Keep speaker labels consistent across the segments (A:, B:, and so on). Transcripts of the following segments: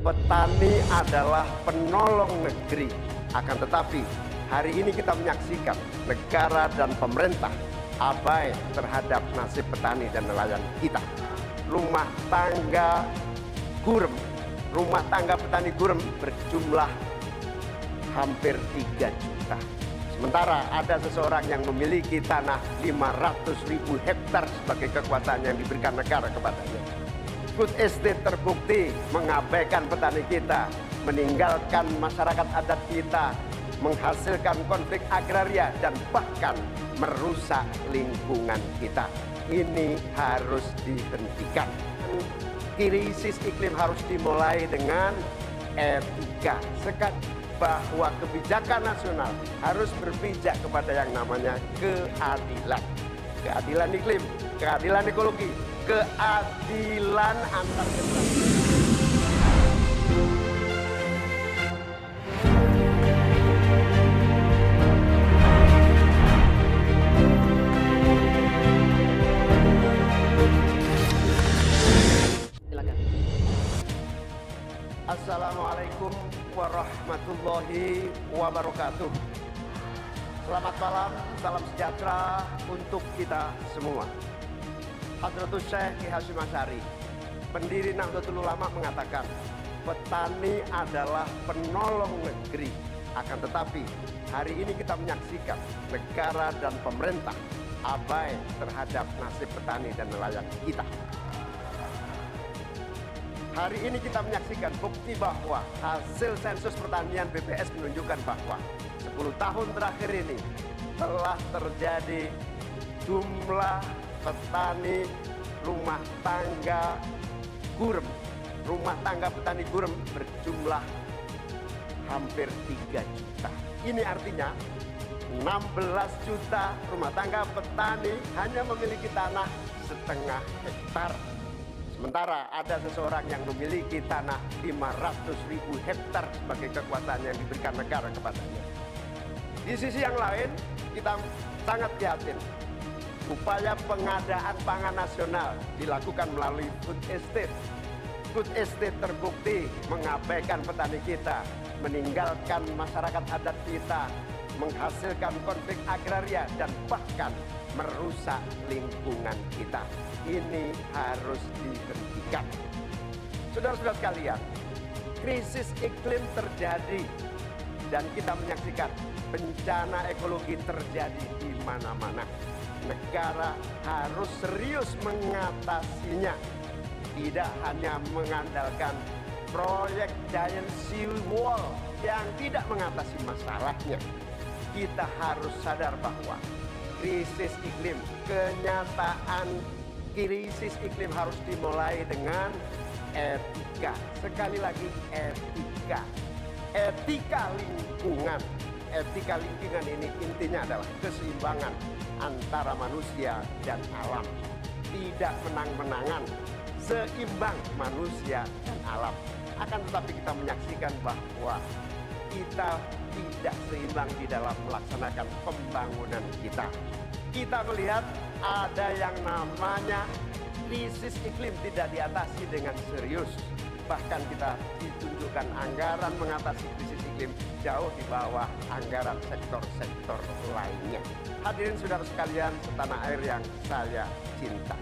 A: Petani adalah penolong negeri. Akan tetapi, hari ini kita menyaksikan negara dan pemerintah abai terhadap nasib petani dan nelayan kita. Rumah tangga petani gurem berjumlah hampir 3 juta. Sementara ada seseorang yang memiliki tanah 500.000 hektar sebagai kekuasaan yang diberikan negara kepadanya. Food estate terbukti mengabaikan petani kita, meninggalkan masyarakat adat kita, menghasilkan konflik agraria, dan bahkan merusak lingkungan kita. Ini harus dihentikan. Krisis iklim harus dimulai dengan etika. Bahwa kebijakan nasional harus berpijak kepada yang namanya keadilan. Keadilan iklim, keadilan ekologi, keadilan antar generasi. Assalamualaikum warahmatullahi wabarakatuh. Selamat malam, salam sejahtera untuk kita semua. Hadratus Syekh Ki Hasyim Asy'ari, pendiri Nahdlatul Ulama, mengatakan petani adalah penolong negeri. Akan tetapi, hari ini kita menyaksikan negara dan pemerintah abai terhadap nasib petani dan nelayan kita. Hari ini kita menyaksikan bukti bahwa hasil sensus pertanian BPS menunjukkan bahwa 10 tahun terakhir ini telah terjadi jumlah petani rumah tangga petani gurem berjumlah hampir 3 juta. Ini artinya 16 juta rumah tangga petani hanya memiliki tanah setengah hektar. Sementara ada seseorang yang memiliki tanah 500.000 hektar sebagai kekuasaan yang diberikan negara kepadanya. Di sisi yang lain, kita sangat prihatin. Upaya pengadaan pangan nasional dilakukan melalui food estate. Food estate terbukti mengabaikan petani kita, meninggalkan masyarakat adat kita, menghasilkan konflik agraria, dan bahkan merusak lingkungan kita. Ini harus dihentikan. Saudara-saudara sekalian, krisis iklim terjadi dan kita menyaksikan bencana ekologi terjadi di mana-mana. Negara harus serius mengatasinya, tidak hanya mengandalkan proyek giant sea wall yang tidak mengatasi masalahnya. Kita harus sadar bahwa krisis iklim, kenyataan krisis iklim harus dimulai dengan etika. Sekali lagi, etika. Etika lingkungan. Etika lingkungan ini intinya adalah keseimbangan antara manusia dan alam. Tidak menang-menangan, seimbang manusia dan alam. Akan tetapi kita menyaksikan bahwa kita tidak seimbang di dalam melaksanakan pembangunan kita. Kita melihat ada yang namanya krisis iklim tidak diatasi dengan serius. Bahkan kita ditunjukkan anggaran mengatasi krisis iklim jauh di bawah anggaran sektor-sektor lainnya. Hadirin saudara sekalian setanah air yang saya cintai.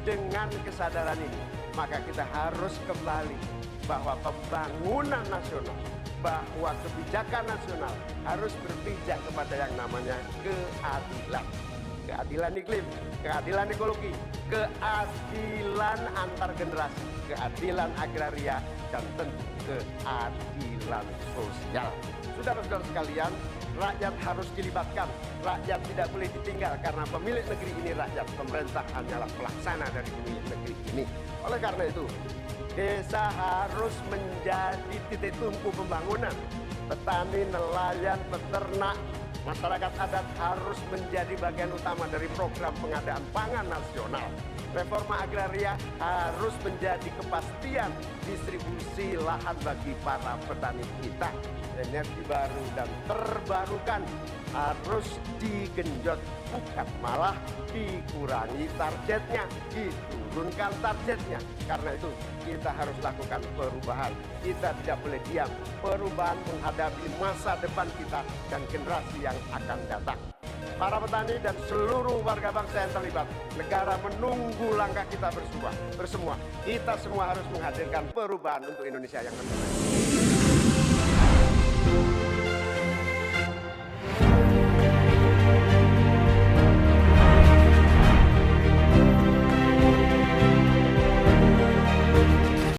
A: Dengan kesadaran ini, maka kita harus kembali bahwa pembangunan nasional, bahwa kebijakan nasional harus berpijak kepada yang namanya keadilan. Keadilan iklim, keadilan ekologi, keadilan antar generasi, keadilan agraria, dan tentu keadilan sosial. Saudara-saudara sekalian, rakyat harus dilibatkan. Rakyat tidak boleh ditinggal karena pemilik negeri ini rakyat. Pemerintah hanyalah pelaksana dari pemilik negeri ini. Oleh karena itu, desa harus menjadi titik tumpu pembangunan. Petani, nelayan, peternak, masyarakat adat harus menjadi bagian utama dari program pengadaan pangan nasional. Reforma agraria harus menjadi kepastian distribusi lahan bagi para petani kita. Energi baru dan terbarukan harus digenjot, bukan malah dikurangi targetnya, diturunkan targetnya. Karena itu kita harus lakukan perubahan. Kita tidak boleh diam. Perubahan menghadapi masa depan kita dan generasi yang akan datang. Para petani dan seluruh warga bangsa yang terlibat, negara menunggu langkah kita bersama. Kita semua harus menghadirkan perubahan untuk Indonesia yang lebih baik.